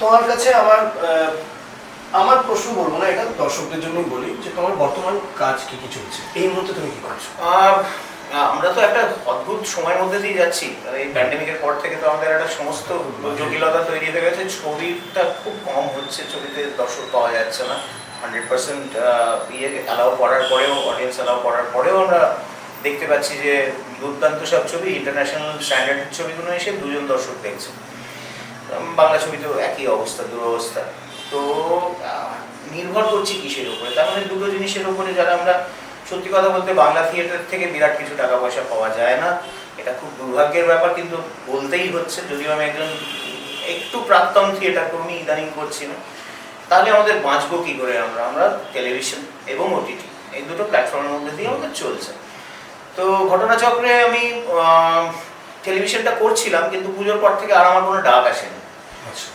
তোমার কাছে আমার আমার প্রশ্ন বলবো না, এটা দর্শকদের জন্যই বলি যে তোমার বর্তমান কাজ কি কি চলছে এই মুহূর্তে, তুমি কি করছো? আমরা তো একটা অদ্ভুত সময়ের মধ্যে দিয়ে যাচ্ছি। এই প্যান্ডেমিকের পর থেকে তো আমাদের একটা সমস্ত জটিলতা তৈরি হয়ে গেছে। ছবিটা খুব কম হচ্ছে, ছবিতে দর্শক পাওয়া যাচ্ছে না 100% ইয়ে অ্যালাউ করার পরেও, অডিয়েন্স অ্যালাউ করার পরেও আমরা দেখতে পাচ্ছি যে দুর্দান্ত সব ছবি, ইন্টারন্যাশনাল স্ট্যান্ডার্ডের ছবিগুলো এসে দুজন দর্শক দেখছে। বাংলা ছবি তো একই অবস্থা, দুরবস্থা। তো নির্ভর করছি কিসের উপরে? তার মানে দুটো জিনিসের উপরে, যারা আমরা সত্যি কথা বলতে বাংলা থিয়েটার থেকে বিরাট কিছু টাকা পয়সা পাওয়া যায় না, এটা খুব দুর্ভাগ্যের ব্যাপার, কিন্তু বলতেই হচ্ছে। যদিও আমি একজন একটু প্রাক্তন থিয়েটার কর্মী, ইদানিং করছি না। তাহলে আমাদের বাঁচবো কী করে? আমরা টেলিভিশন এবং ওটিটি এই দুটো প্ল্যাটফর্মের মধ্যে দিয়ে আমাদের চলছে। তো ঘটনাচক্রে আমি টেলিভিশনটা করছিলাম, কিন্তু পুজোর পর থেকে আর আমার কোনো ডাক আসেনি।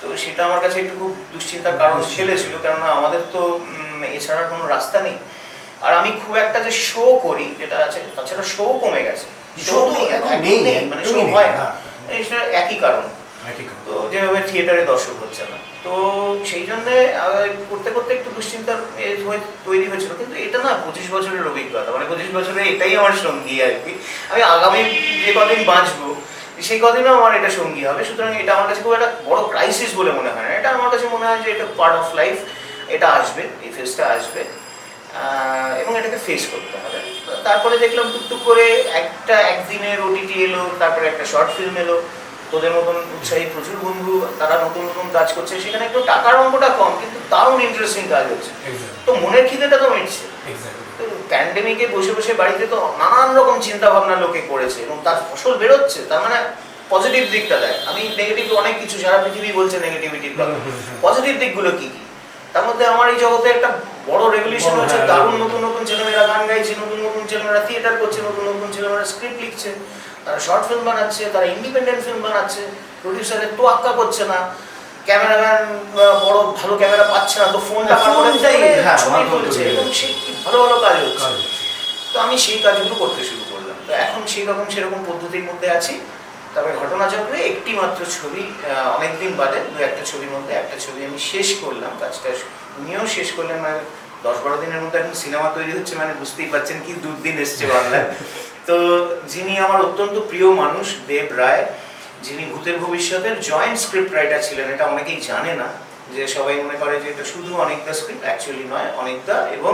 তো সেটা আমার কাছে একটু খুব দুশ্চিন্তার কারণ ছেলেছিল, কেননা আমাদের তো এছাড়া কোনো রাস্তা নেই। আর আমি খুব একটা যে শো করি যেটা আছে, তাছাড়া শো কমে গেছে, মানে শো হয় না, সেটা একই কারণ। তো যেভাবে থিয়েটারে দর্শক হচ্ছে না, তো সেই জন্যে করতে করতে একটু দুশ্চিন্তার তৈরি হয়েছিল। কিন্তু এটা না 25 বছরের অভিজ্ঞতা, মানে 25 বছরে এটাই আমার সঙ্গী আর কি। আমি আগামী যে কদিন বাঁচবো সেই কদিনও আমার এটা সঙ্গী হবে। সুতরাং এটা আমার কাছে খুব একটা বড় ক্রাইসিস বলে মনে হয় না। এটা আমার কাছে মনে হয় যে এটা পার্ট অফ লাইফ, এটা আসবে, এই ফেজটা আসবে এবং এটাকে ফেস করতে হবে। তারপরে দেখলাম টুকটুক করে একদিনের ওটিটি এলো, তারপরে একটা শর্ট ফিল্ম এলো। তোদের মতন উৎসাহী প্রচুর বন্ধু, তারা নতুন নতুন কাজ করছে, সেখানে একটু টাকার অঙ্কটা কম, কিন্তু দারুণ ইন্টারেস্টিং কাজ হচ্ছে। তো মনের খিদেটা তো মিটছে। প্যান্ডেমিকে বসে বসে বাড়িতে তো নানান রকম চিন্তা ভাবনা লোকে করেছে এবং তার ফসল বেরোচ্ছে। তার মানে পজিটিভ দিকটা দেয়। আমি নেগেটিভ অনেক কিছু, সারা পৃথিবী বলছে নেগেটিভিটির কথা, পজিটিভ দিকগুলো কি কি? তার মধ্যে আমার এই জগতে একটা বড় রেভলিউশন হচ্ছে। দারুণ নতুন নতুন ছেলেমেয়েরা গান গাইছে, নতুন নতুন ছেলেমেয়েরা থিয়েটার করছে, নতুন নতুন ছেলেমেয়েরা স্ক্রিপ্ট লিখছে, তারা শর্ট ফিল্ম বানাচ্ছে, তারা ইন্ডিপেন্ডেন্ট ফিল্ম বানাচ্ছে, প্রডিউসারের তোয়াক্কা করছে না, ক্যামেরাম্যান বড় ভালো ক্যামেরা পাচ্ছে না, তো ফোনটা ছবি তুলছে এবং সে ভালো ভালো কাজ হচ্ছে। তো আমি সেই কাজগুলো করতে শুরু করলাম। তো এখন সেরকম পদ্ধতির মধ্যে আছি। তবে ঘটনাচক্রে একটি মাত্র ছবি, অনেকদিন বাদে একটা ছবির মধ্যে একটা ছবি আমি শেষ করলাম। কাজটা উনিও শেষ করলেন, মানে 10-12 দিনের মধ্যে এখন সিনেমা তৈরি হচ্ছে, মানে বুঝতেই পারছেন কি দুর্দিন এসছে বাংলায়। তো যিনি আমার অত্যন্ত প্রিয় মানুষ, দেব রায়, যিনি ভূতের ভবিষ্যতের জয়েন্ট স্ক্রিপ্ট রাইটার ছিলেন। এটা অনেকেই জানে না, যে সবাই মনে করে যে এটা শুধু অনেকদা স্ক্রিপ্ট, অ্যাকচুয়ালি নয়। অনেকদা এবং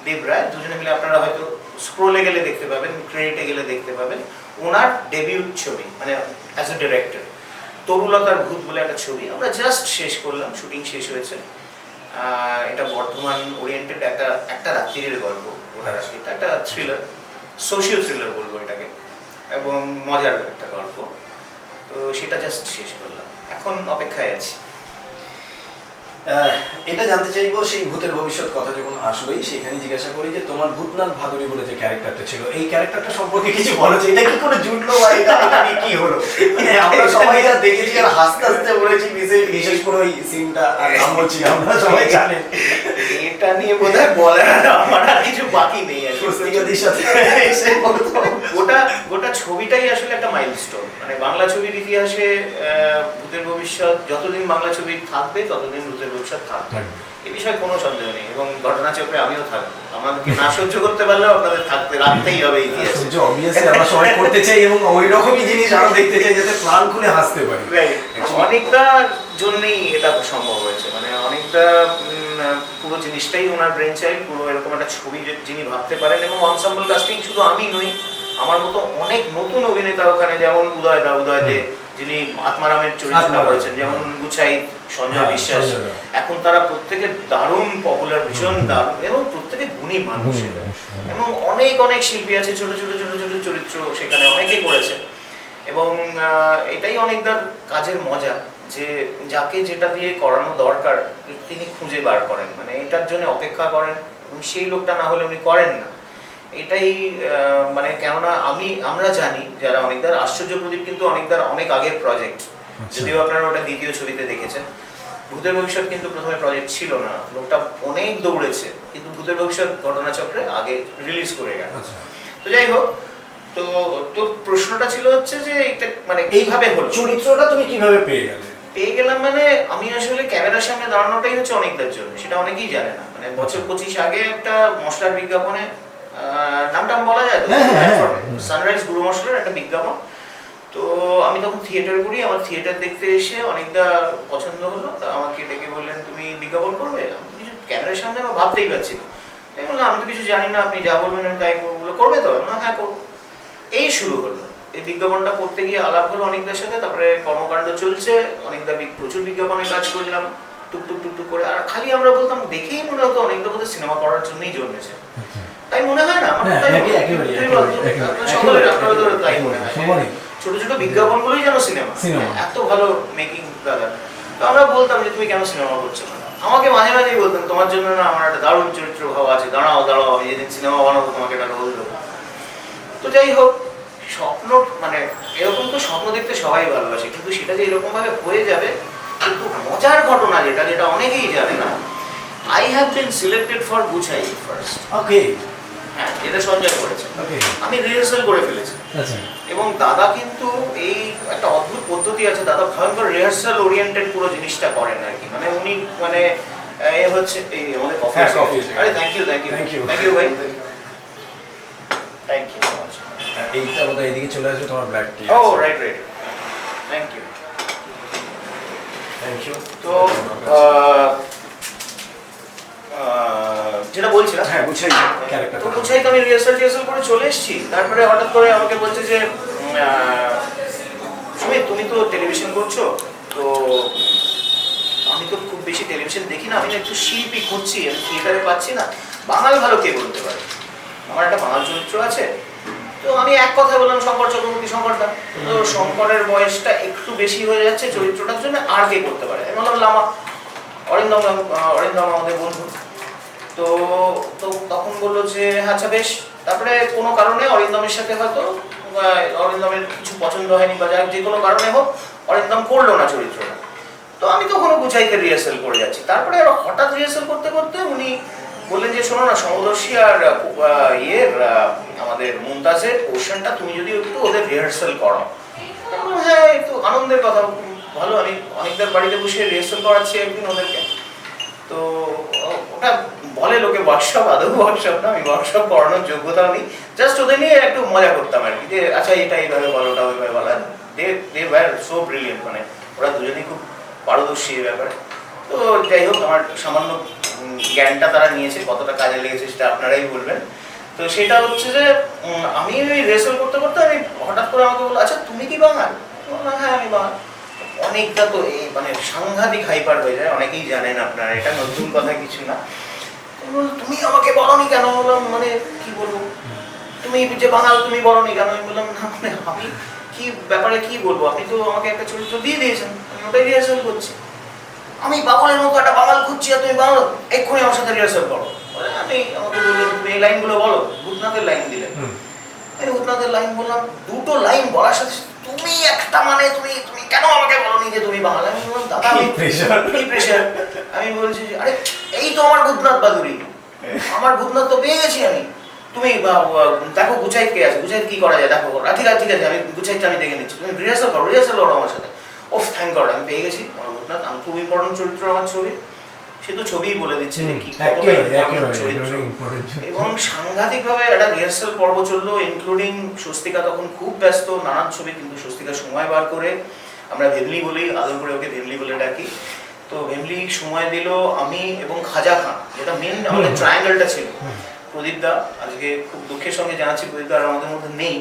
দেব রায় দুজনে মিলে, আপনারা হয়তো স্ক্রোলে গেলে দেখতে পাবেন, ক্রেডিটে গেলে দেখতে পাবেন, ওনার ডেবিউট ছবি, মানে অ্যাজ এ ডিরেক্টর, তরুলতার ভূত বলে একটা ছবি আমরা জাস্ট শেষ করলাম, শুটিং শেষ হয়েছে। এটা বর্ধমান ওরিয়েন্টেড একটা রাত্রির গল্প। এটা একটা থ্রিলার, সোশিয়াল থ্রিলার বলবো এটাকে, এবং মজার একটা গল্প। তো সেটা জাস্ট শেষ করলাম, এখন অপেক্ষায় আছি। এটা জানতে চাইবো, সেই ভূতের ভবিষ্যৎ কথা যখন আসবেই সেখানে জিজ্ঞাসা করি যে তোমার ভূতনাথ ভাদুরী বলে যে ক্যারেক্টারটা ছিল, এই ক্যারেক্টারটা সম্পর্কে কিছু বলো। যে এটা কি করে জুটলো বা এটা কি হলো? আমরা সবাই যা দেখেছি আর হাসতে হাসতে বলেছি, বিশেষ করে ওই সিনটা, আর নাম বলছি আমরা সবাই জানেন। এটা নিয়ে বোধহয় বলার আমার আর কিছু বাকি নেই। স্বস্তিকাদির সাথে গোটা ছবিটাই আসলে একটা মাইলস্টোন। মানে বাংলা ছবির ইতিহাসে ভূতের ভবিষ্যৎ যতদিন বাংলা ছবি থাকবে ততদিন ভূতের ভবিষ্যৎ থাকবে, এ বিষয়ে কোনো সন্দেহ নেই। এবং ঘটনাচক্রে আমিও থাকবো। আমাদেরকে না সহ্য করতে পারলেও আপনাদের রাখতেই হবে ইতিহাসে। আমরা সবাই করতে চাই এবং ওই রকমই জিনিস আরো দেখতে চাই, যাতে প্রাণ খুলে হাসতে পারি। অনেকটা জন্যই এটা সম্ভব হয়েছে। মানে অনেকটা পুরো জিনিসটাই ওনার ব্রেন চাইল্ড। পুরো এরকম একটা ছবি যিনি ভাবতে পারেন, এবং অনসাম্বল কাস্টিং শুধু আমি নই, আমার মতো অনেক নতুন অভিনেতা ওখানে, যেমন উদয় দে, যিনি আত্মারামের চরিত্রটা করেছেন, যেমন গুছাই, সঞ্জয় বিশ্বাস, এখন তারা প্রত্যেকে দারুণ পপুলার, ভীষণ দারুণ, এবং প্রত্যেকে গুণী মানুষ। এবং অনেক অনেক শিল্পী আছে, ছোট ছোট ছোট ছোট চরিত্র সেখানে অনেকে করেছে। এবং এটাই অনেকটা কাজের মজা, যে যাকে যেটা দিয়ে করানো দরকার তিনি খুঁজে বার করেন, মানে এটার জন্য অপেক্ষা করেন, এবং সেই লোকটা না হলে উনি করেন না। এটাই মানে, কেননা আমরা জানি যারা অনেকদার আশ্চর্য প্রদীপ কিন্তু অনেক আগের প্রজেক্ট, যদিও আপনারা ওটা দ্বিতীয় ছবিতে দেখেছেন। ভূতের ভবিষ্যৎ কিন্তু প্রথমে প্রজেক্ট ছিল না, লোকটা অনেক দৌড়েছে, কিন্তু ভূতের ভবিষ্যৎ ঘটনাচক্রে আগে রিলিজ করে গেল। তো যাই হোক, তো তোর প্রশ্নটা ছিল হচ্ছে যে এটা মানে এইভাবে হলো, চরিত্রটা তুমি কিভাবে পেয়ে গেলে? পেয়ে গেলাম মানে আমি আসলে ক্যামেরার সামনে দাঁড়ানোটাই হচ্ছে অনেকটার জন্য, সেটা অনেকেই জানে না। মানে বছর 25 আগে একটা মশলার বিজ্ঞাপনে, নামটা বলা যায় তো, সানরাইজ গুঁড়ো মশলার একটা বিজ্ঞাপন। তো আমি তখন থিয়েটারে করি, আমার থিয়েটার দেখতে এসে অনেকটা পছন্দ হলো, তা আমাকে ডেকে বললেন তুমি বিজ্ঞাপন করবে। আমি কিছু ক্যামেরার সামনে আমার ভাবতেই পারছি না। তাই বললাম আমি তো কিছু জানি না, আপনি যা বলবেন আমি তাই করবো। করবে তো? না হ্যাঁ করবো। এই শুরু হলো এই বিজ্ঞাপনটা করতে গিয়ে আলাপ হলো অনেকদের সাথে, তারপরে কর্মকাণ্ড চলছে, অনেকটা প্রচুর বিজ্ঞাপনে কাজ করলাম টুকটুক টুকটুক করে। আর খালি আমরা বলতাম দেখেই মনে হতো অনেকটা বোধহয় সিনেমা করার জন্যই জন্মেছে, তাই মনে হয় না? সকলের আপনারা তো তাই মনে হয়, ছোট ছোট বিজ্ঞাপনগুলোই যেন সিনেমা, এত ভালো মেকিং দাদা। তো আমরা বলতাম যে তুমি কেন সিনেমা করছো না? আমাকে মাঝে মাঝেই বলতাম তোমার জন্য না আমার একটা দারুণ চরিত্র ভাব আছে, দাঁড়াও দাঁড়াও আমি যেদিন সিনেমা বানাবো তোমাকে একটা রোল দেবো। তো যাই হোক, স্বপ্ন মানে এরকম তো স্বপ্ন দেখতে সবাই ভালোবাসে, কিন্তু সেটা যে এরকম ভাবে হয়ে যাবে। কিন্তু মজার ঘটনা যেটা যেটা অনেকেই জানে না, I have been selected for গুছাই ফার্স্ট। ওকে। হ্যাঁ, এটা সঞ্জয় করেছে। আমি রিহার্সাল করে ফেলেছি। এবং দাদা কিন্তু এই একটা অদ্ভুত পদ্ধতি আছে, দাদা ভয়ঙ্কর রিহার্সাল ওরিয়েন্টেড পুরো জিনিসটা করেন আর কি। মানে উনি মানে এ হচ্ছে এই আমাদের কফি। আরে thank you thank you thank you thank you ভাই, থ্যাংক ইউ। এইটা বোধহয় এদিকে চলে আসবে তোমার black tea. Oh right right, thank you thank you. তো যেটা বলছিলাম, হ্যাঁ গুছাই ক্যারেক্টার, তো গুছাই তো আমি রিহার্সাল করে চলে এসেছি। তারপরে হঠাৎ করে আমাকে বলছে যে সুমিত তুমি তো টেলিভিশন করছো, তো আমি তো খুব বেশি টেলিভিশন দেখি না, আমি না একটু শিল্পী খুঁজছি, আমি থিয়েটারে পাচ্ছি না, বাঙাল ভালো কে বলতে পারে, আমার একটা বাঙাল চরিত্র আছে। তো আমি এক কথা বললাম শঙ্কর চক্রবর্তী, শঙ্করদা। তো শঙ্করের বয়সটা একটু বেশি হয়ে যাচ্ছে চরিত্রটার জন্য, আর কে করতে পারে? আমি বললাম লামা, অরিন্দম, অরিন্দম আমাদের বন্ধু। তো তো তখন বললো যে আচ্ছা বেশ। তারপরে কোনো কারণে অরিন্দমের সাথে হয়তো অরিন্দমের কিছু পছন্দ হয়নি বা যাক যে কোনো কারণে হোক, অরিন্দম করলো না চরিত্রটা। তো আমি তখনও গুছাইতে রিহার্সাল করে যাচ্ছি। তারপরে হঠাৎ রিহার্সাল করতে করতে উনি বললেন যে শোনো না, সমদর্শী আর আমাদের মুমতাজের পোর্শনটা তুমি যদি একটু ওদের রিহার্সাল করো। হ্যাঁ একটু আনন্দের কথা, ভালো। আমি অনেকদের বাড়িতে বসে রিহার্সাল করাচ্ছি একদিন ওদেরকে। তো ওটা বলে লোকে ওয়ার্কশপ, আদৌ ওয়ার্কশপ না, আমি ওয়ার্কশপ করানোর যোগ্যতা নেই, জাস্ট ওদের নিয়ে একটু মজা করতাম আর কি, যে আচ্ছা এটা এইভাবে বলো, ওটা ওইভাবে বলা। দে ওয়্যার সো ব্রিলিয়েন্ট, মানে ওরা দুজনেই খুব পারদর্শী এই ব্যাপারে। তো যাই হোক, আমার সামান্য জ্ঞানটা তারা নিয়েছে, কতটা কাজে লেগেছে সেটা আপনারাই বলবেন। তো সেটা হচ্ছে যে আমি ওই রিহার্সাল করতে করতে আমি হঠাৎ করে আমাকে বললো আচ্ছা তুমি কি বাঙাল? হ্যাঁ আমি বাঙাল। অনেকটা তো এই মানে সাংঘাতিক হাইপার হয়ে যায়, অনেকেই জানেন আপনারা, এটা নতুন কথা কিছু না। তুমি আমাকে বলনি কেন? বললাম মানে কি বলবো, তুমি যে বাঙাল তুমি বলনি কেন? আমি বললাম না মানে আমি কি ব্যাপারে কি বলবো, আপনি তো আমাকে একটা চরিত্র দিয়ে দিয়েছেন, আমি ওটাই রিহার্সাল করছি। আমি বাঙালের মতো একটা বাঙাল খুঁজছি আর তুমি বাঙাল, এক্ষুনি আমার সাথে রিহার্সাল করো। আমি আমাকে বললেন তুমি এই লাইনগুলো বলো, ভূতনাথের লাইন দিলেন। আমি ভূতনাথের লাইন বললাম, দুটো লাইন বলার সাথে তুমি একটা মানে তুমি তুমি কেন আমাকে বলনি যে তুমি বাঙালি? আমি বললাম দাদা আমি কি প্রেশার। আমি বলছি আরে এই তো আমার ভূতনাথ বাদুড়ি, আমার ভূতনাথ তো পেয়ে গেছি আমি। তুমি দেখো গুছাইত কে আছে, গুছাইত কি করা যায় দেখো। ঠিক আছে ঠিক আছে, আমি গুছাইতটা আমি দেখে নিচ্ছি, তুমি রিহার্সাল করো আমার সাথে। ওফ থ্যাংক গড, আমি পেয়ে গেছি আমার ভূতনাথ। আমি খুব ইম্পর্টেন্ট চরিত্র আমার ছবি, সে তো ছবিই বলে দিচ্ছে যে কি চরিত্র। এবং সাংঘাতিক ভাবে একটা রিহার্সাল পর্ব চললো, ইনক্লুডিং স্বস্তিকা তখন খুব ব্যস্ত নানান ছবি, কিন্তু স্বস্তিকা সময় বার করে, আমরা ভেমলি বলি, আদর করে ওকে ভেমলি বলে ডাকি। তো ভেমলি সময় দিল, আমি এবং খাজা খান, যেটা মেন আমাদের ট্রায়াঙ্গেলটা ছিল। প্রদীপ দা, আজকে খুব দুঃখের সঙ্গে জানাচ্ছি প্রদীপ দা আমাদের মধ্যে নেই,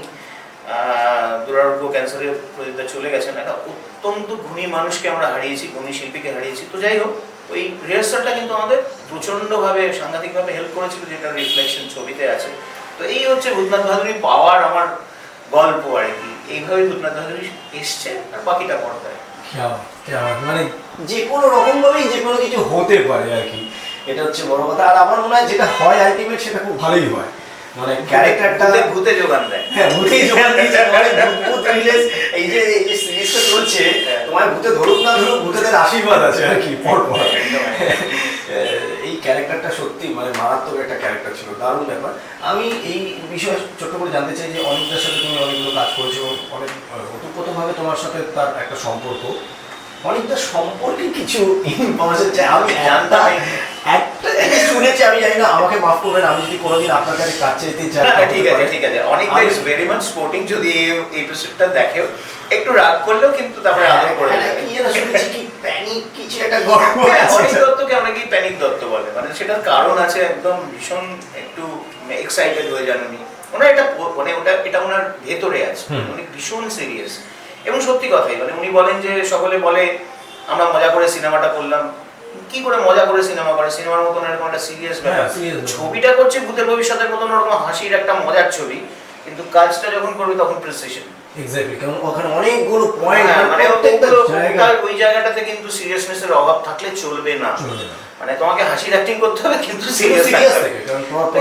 দুরারোগ্য ক্যান্সারে প্রদীপ দা চলে গেছেন। একটা অত্যন্ত গুণী মানুষকে আমরা হারিয়েছি, গুণী শিল্পীকে হারিয়েছি। তো যাই হোক, ওই রিহার্সালটা কিন্তু আমাদের প্রচণ্ডভাবে সাংঘাতিকভাবে হেল্প করেছিল, যেটা রিফ্লেকশন ছবিতে আছে। তো এই হচ্ছে ভূতনাথ ভাদুড়ি পাওয়ার আমার গল্প আর কি। এইভাবে ভূতনাথ ভাদুড়ি এসছে, আর বাকিটা পর্দায়। মানে যে কোনো রকম ভাবেই যে কোনো কিছু হতে পারে আর কি, এটা হচ্ছে বড় কথা। আর আমার মনে হয় যেটা হয় আলটিমেট সেটা খুব ভালোই হয়, মানে ক্যারেক্টারটা ভূতে যোগান দেয়। হ্যাঁ ভূতেই যোগান দিয়েছে, মানে ভূত রিলেজ। এই যে সিরিজটা চলছে, তোমার ভূতে ধরুক না ধরুক, ভূতেদের আশীর্বাদ আছে আর কি পরপর। এই ক্যারেক্টারটা সত্যি মানে মারাত্মক একটা ক্যারেক্টার ছিল, দারুণ ব্যাপার। আমি এই বিষয়ে ছোট্ট করে জানতে চাই যে অনেকদের সাথে তুমি অনেকগুলো কাজ করেছো, অনেক ওতপ্রোতভাবে তোমার সাথে তার একটা সম্পর্ক। অনেকটা সম্পর্কে কিছু ইনফরমেশন চাই। আমি জানতাম একটা জিনিস শুনেছি, আমি জানি না, আমাকে মাফ করবেন আমি যদি কোনোদিন আপনার কাছে কাজ চাইতে চাই। না ঠিক আছে ঠিক আছে, অনেকটা ইজ ভেরি মাচ স্পোর্টিং। যদি এই এপিসোডটা দেখেও একটু রাগ করলেও কিন্তু তারপরে আদর করে যাবে। কি যেন শুনেছি কি প্যানিক কিছু একটা গল্প অনেক দত্তকে অনেকেই প্যানিক দত্ত বলে, মানে সেটার কারণ আছে, একদম ভীষণ একটু এক্সাইটেড হয়ে যান উনি। ওনার এটা মানে এটা ওনার ভেতরে আছে, উনি ভীষণ সিরিয়াস। এবং সত্যি কথাই, মানে উনি বলেন যে সকলে বলে আমরা মজা করে সিনেমাটা করলাম, কি করে মজা করে সিনেমা করে, সিনেমার মতন এরকম একটা সিরিয়াস ব্যাপার। ছবিটা করছে ভূতের ভবিষ্যতের মতন ওরকম হাসির একটা মজার ছবি, কিন্তু কাজটা যখন করবে তখন প্রিসিশন। এক্স্যাক্টলি, কারণ ওখানে অনেকগুলো পয়েন্ট, মানে ওই জায়গাটাতে কিন্তু সিরিয়াসনেসের অভাব থাকলে চলবে না। মানে তোমাকে হাসির অ্যাক্টিং করতে হবে কিন্তু সিরিয়াস থাকতে হবে,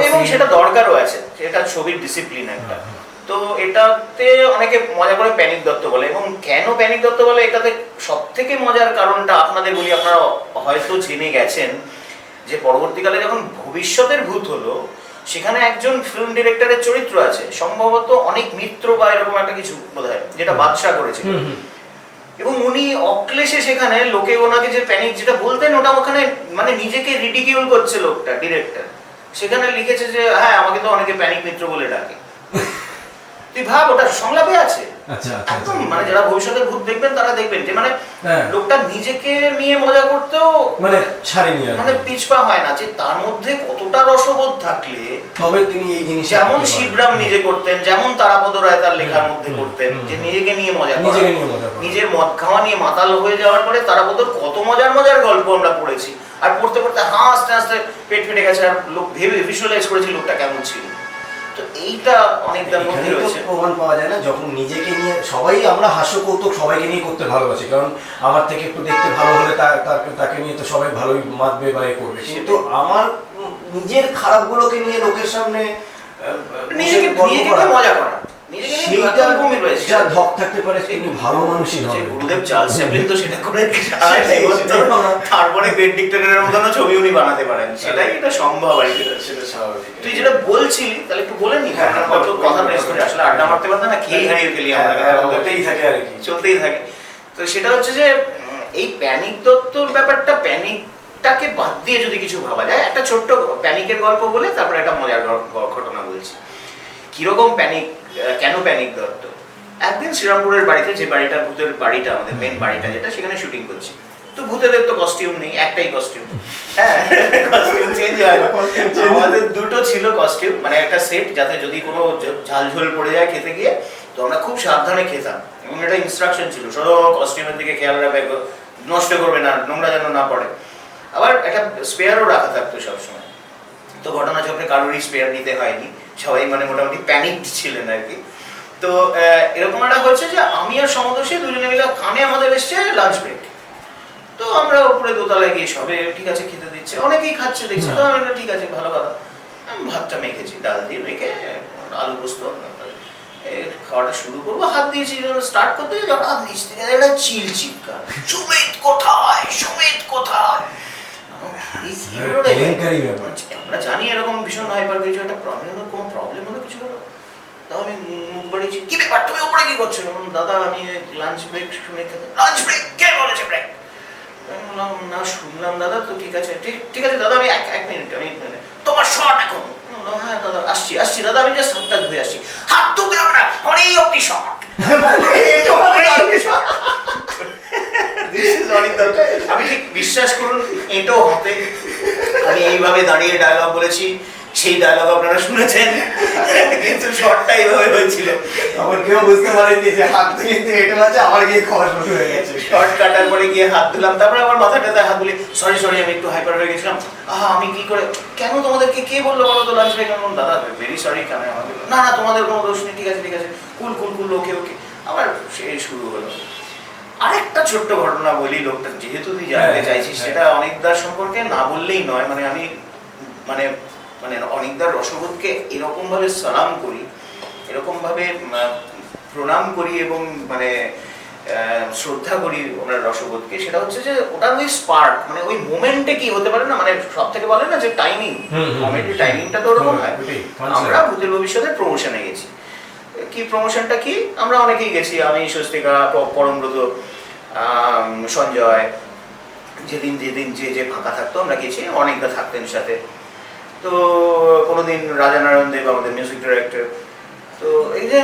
এবং সেটা দরকারও আছে, এটা ছবির ডিসিপ্লিন একটা। তো এটাতে অনেকে মজা করে প্যানিক দত্ত বলে, এবং কেন প্যানিক দত্ত বলে এটাতে সব থেকে মজার কারণটা আপনাদের বলি, আপনারা হয়তো জেনে গেছেন যে পরবর্তীকালে যখন ভবিষ্যতের ভূত হলো, সেখানে একজন ফিল্ম ডিরেক্টরের চরিত্র আছে, সম্ভবত অনেক মিত্র বা এরকম একটা কিছু বোধহয়, যেটা বাদশা করেছে। এবং উনি অক্লেশে সেখানে লোকে ওনাকে যে প্যানিক যেটা বলতেন, ওটা ওখানে মানে নিজেকে রিডিকিউল করছে লোকটা, ডিরেক্টর। সেখানে লিখেছে যে হ্যাঁ আমাকে তো অনেকে প্যানিক মিত্র বলে ডাকে। তুই ভাব, ওটা সংলাপে আছে। একদম মানে যারা ভবিষ্যতের ভূত দেখবেন তারা দেখবেন যে মানে লোকটা নিজেকে নিয়ে মজা করতেও মানে ছাড়েনি, মানে পিছপা হয় না, যে তার মধ্যে কতটা রসবোধ থাকলে তবে তিনি এই জিনিস, যেমন শিবরাম নিজে করতেন, যেমন তারাপদ রায় তার লেখার মধ্যে করতেন, যে নিজেকে নিয়ে মজা করা, নিজের মদ খাওয়া নিয়ে মাতাল হয়ে যাওয়ার পরে তারাপদর কত মজার মজার গল্প আমরা পড়েছি, আর পড়তে পড়তে আস্তে আস্তে পেট ফেটে গেছে, আর লোক ভেবে ভিজুয়ালাইজ করেছি লোকটা কেমন ছিল। তো এইটা অনেকটার মধ্যে রয়েছে, প্রমাণ পাওয়া যায় না, যখন নিজেকে নিয়ে সবাই আমরা হাস্য কৌতুক সবাইকে নিয়ে করতে ভালোবাসি, কারণ আমার থেকে একটু দেখতে ভালো হলে তাকে নিয়ে তো সবাই ভালোই মাতবে বা এ করবে, কিন্তু আমার নিজের খারাপগুলোকে নিয়ে লোকের সামনে নিজেকে মজা করা, তারপরে ছবি উনি বানাতে পারেন, সেটাই এটা সম্ভব আর কি। তুই যেটা বলছিলি তাহলে একটু বলে নি, কত কথা আসলে আড্ডা মারতে পারতাম না, খেয়ে হারিয়ে ফেলি আমরা, থাকে আর কি, চলতেই থাকে। তো সেটা হচ্ছে যে এই প্যানিক দত্তর ব্যাপারটা, প্যানিকটাকে বাদ দিয়ে যদি কিছু ভাবা যায়, একটা ছোট্ট প্যানিকের গল্প বলে তারপরে একটা মজার ঘটনা বলছি। কিরকম প্যানিক, কেন প্যানিক দত্ত? একদিন শ্রীরামপুরের বাড়িতে, যে বাড়িটা ভূতের বাড়িটা, আমাদের মেন বাড়িটা যেটা, সেখানে শুটিং করছি। তো ভূতেদের তো কস্টিউম নেই, একটাই কস্টিউম, হ্যাঁ কস্টিউম চেঞ্জ হয় না। আমাদের দুটো ছিল কস্টিউম, মানে একটা সেট, যাতে যদি কোনো ঝালঝোল পড়ে যায় খেতে গিয়ে, তো আমরা খুব সাবধানে খেতাম, এবং একটা ইনস্ট্রাকশন ছিল সব কস্টিউমের দিকে খেয়াল রাখবে, নষ্ট করবে না, নোংরা যেন না পড়ে। আবার একটা স্পেয়ারও রাখা থাকতো সবসময়। তো ঘটনাচক্রে কারোরই স্পেয়ার নিতে হয়নি, সবাই মানে মোটামুটি প্যানিক ছিলেন আর কি। তো এরকম একটা হয়েছে যে আমি আর সমদর্শী দুজনে মিলে, কানে আমাদের এসছে লাঞ্চ ব্রেক। তো আমরা উপরে দোতলায় গিয়ে সবে ঠিক আছে খেতে দিচ্ছে, অনেকেই খাচ্ছে দেখছি, তো আমরা ঠিক আছে ভালো কথা। আমি ভাতটা মেখেছি, ডাল দিয়ে মেখে আলু পোস্ত, খাওয়াটা শুরু করবো, হাত দিয়েছি স্টার্ট করতে, হঠাৎ নিচ থেকে একটা চিল চিৎকার, সুমিত কোথায়, সুমিত কোথায়। আমরা জানি এরকম ভীষণ হাইপার কিছু একটা প্রবলেম, কোনো প্রবলেম হলো, কিছু হলো। তাহলে মুখ বাড়িয়েছি, কি ব্যাপার তুমি উপরে কি করছো? দাদা আমি লাঞ্চ ব্রেক শুনে খেতে। Lunch break? কে বলেছে ব্রেক? আমি বললাম না শুনলাম দাদা। তো ঠিক আছে ঠিক আছে দাদা, আমি এক মিনিট, আমি তোমার শট এখন। হ্যাঁ দাদা আসছি আসছি দাদা, আমি জাস্ট হাতটা ধুয়ে আসছি। হাত ধুতে আমরা অনেক অব্দি শট। আমি ঠিক বিশ্বাস করুন, এটাও হাতে আমি এইভাবে দাঁড়িয়ে ডায়লগ বলেছি, সেই ডায়লগ আপনারা শুনেছেন, কিন্তু শর্টটা এইভাবে হয়েছিল। আমার কেউ বুঝতে পারেনি যে হাত কিন্তু এটা আছে, আমার গিয়ে খাওয়া শুরু হয়ে গেছে। শর্ট কাটার পরে গিয়ে হাত ধুলাম, তারপরে আমার মাথাটাতে হাত বলি, সরি আমি একটু হাইপার হয়ে গেছিলাম। আমি কি করে, কেন তোমাদেরকে কে বললো বলো তো লাঞ্চ ব্রেক? দাদা ভেরি সরি, কেন আমাকে? না তোমাদের কোনো দোষ নেই, ঠিক আছে কুল ওকে আবার সেই শুরু হলো। আরেকটা ছোট্ট ঘটনা বলি, লোকটা যেহেতু তুই জানতে চাইছিস, সেটা অনিকদার সম্পর্কে না বললেই নয়। মানে আমি মানে অনিকদার রসবোধকে এরকম ভাবে সালাম করি, এরকম ভাবে প্রণাম করি, এবং মানে শ্রদ্ধা করি ওনার রসবোধকে। সেটা হচ্ছে যে ওটার ওই স্পার্ক, মানে ওই মোমেন্টে কি হতে পারে না, মানে সব থেকে বলে না যে টাইমিং, কমেডি টাইমিংটা তো ওরকম হয়। আমরা ভূতের ভবিষ্যতের প্রমোশনে গেছি। কি প্রমোশনটা কি, আমরা অনেকেই গেছি, আমি স্বস্তিকা, পরমব্রত, সঞ্জয়, যেদিন যেদিন যে যে ফাঁকা থাকতো আমরা গেছি, অনেকটা থাকতেন সাথে। তো কোনোদিন রাজানারায়ণ দেব আমাদের মিউজিক ডিরেক্টর, তো এই যে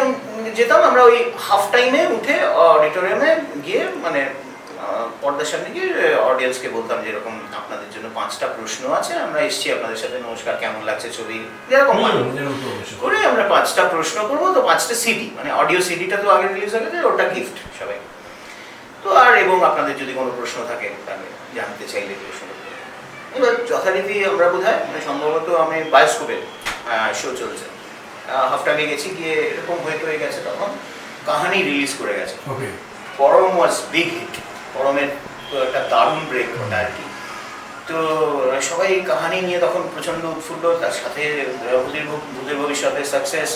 যেতাম আমরা ওই হাফ টাইমে উঠে অডিটোরিয়ামে গিয়ে মানে পর্দার সামনে গিয়ে অডিয়েন্সকে বলতাম যে এরকম আপনাদের জন্য 5টা প্রশ্ন আছে, আমরা এসেছি আপনাদের সাথে, নমস্কার, কেমন লাগছে ছবি, যেরকম করে আমরা 5টা প্রশ্ন করবো। তো 5টা সিডি, মানে অডিও সিডিটা তো আগে রিলিজ হয়ে গেছে, ওটা গিফট সবাই। তো আর এবং আপনাদের যদি কোনো প্রশ্ন থাকে তাহলে জানতে চাইলে প্রশ্ন করতে। এবার যথারীতি আমরা বোধহয় মানে সম্ভবত আমি বায়োস্কোপে শো চলছে, হাফ টাইমে গেছি, গিয়ে এরকম হয়ে গেছে, তখন কাহানি রিলিজ করে গেছে। পরম ওয়াজ বিগ হিট, পরমের তো একটা দারুণ ব্রেক ওটা আর কি। তো সবাই কাহানি নিয়ে তখন প্রচণ্ড উৎফুল্ল, তার সাথে ভূতের ভবিষ্যতের সাকসেস,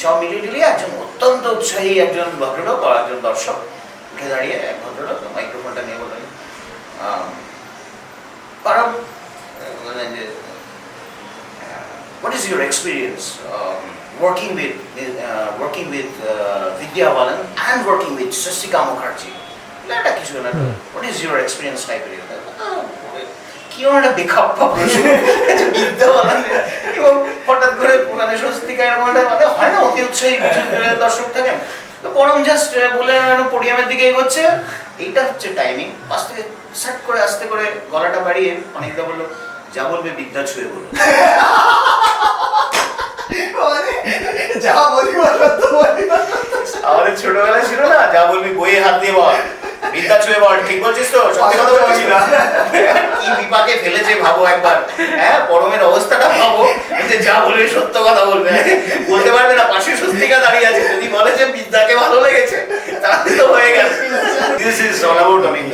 সব মিলিয়ে টিলিয়ে একজন অত্যন্ত উৎসাহী একজন ভদ্রলোক আর একজন দর্শক উঠে দাঁড়িয়ে, এক ভদ্রলোক মাইক্রোফোনটা নিয়ে বললেন, পরম, what is your experience working with Vidya Balan and working with Sasika Mukherjee? এটা কিছু না, what is your experience type এর কি একটা বেখাপ্পা প্রশ্ন বিদ্যা বালান, এবং হঠাৎ করে মানে স্বস্তিকা এরকম মানে হয় না অতি উৎসাহী দর্শক থাকেন। তো পরম জাস্ট বলে পোডিয়ামের দিকে এগোচ্ছে, এইটা হচ্ছে টাইমিং, সাট করে আস্তে করে গলাটা বাড়িয়ে অনেকটা বললো, যা বলবে বিদ্যা ছুঁয়ে বলবে। আমাদের ছোটবেলায় ছিল না, যা বলবি বইয়ে হাত দিয়ে বল, বিদ্যা ছুঁয়ে বল, ঠিক বলছিস তো, সত্যি কথা বলছি না। কি বিপাকে ফেলেছে ভাবো একবার, হ্যাঁ পরমের অবস্থাটা ভাবো, যে যা বলবে সত্য কথা বলবে, বলতে পারবে না পাশে স্বস্তিকা দাঁড়িয়ে আছে, যদি বলে যে বিদ্যাকে ভালো লেগেছে তাহলে তো হয়ে গেছে। This is all about Amit.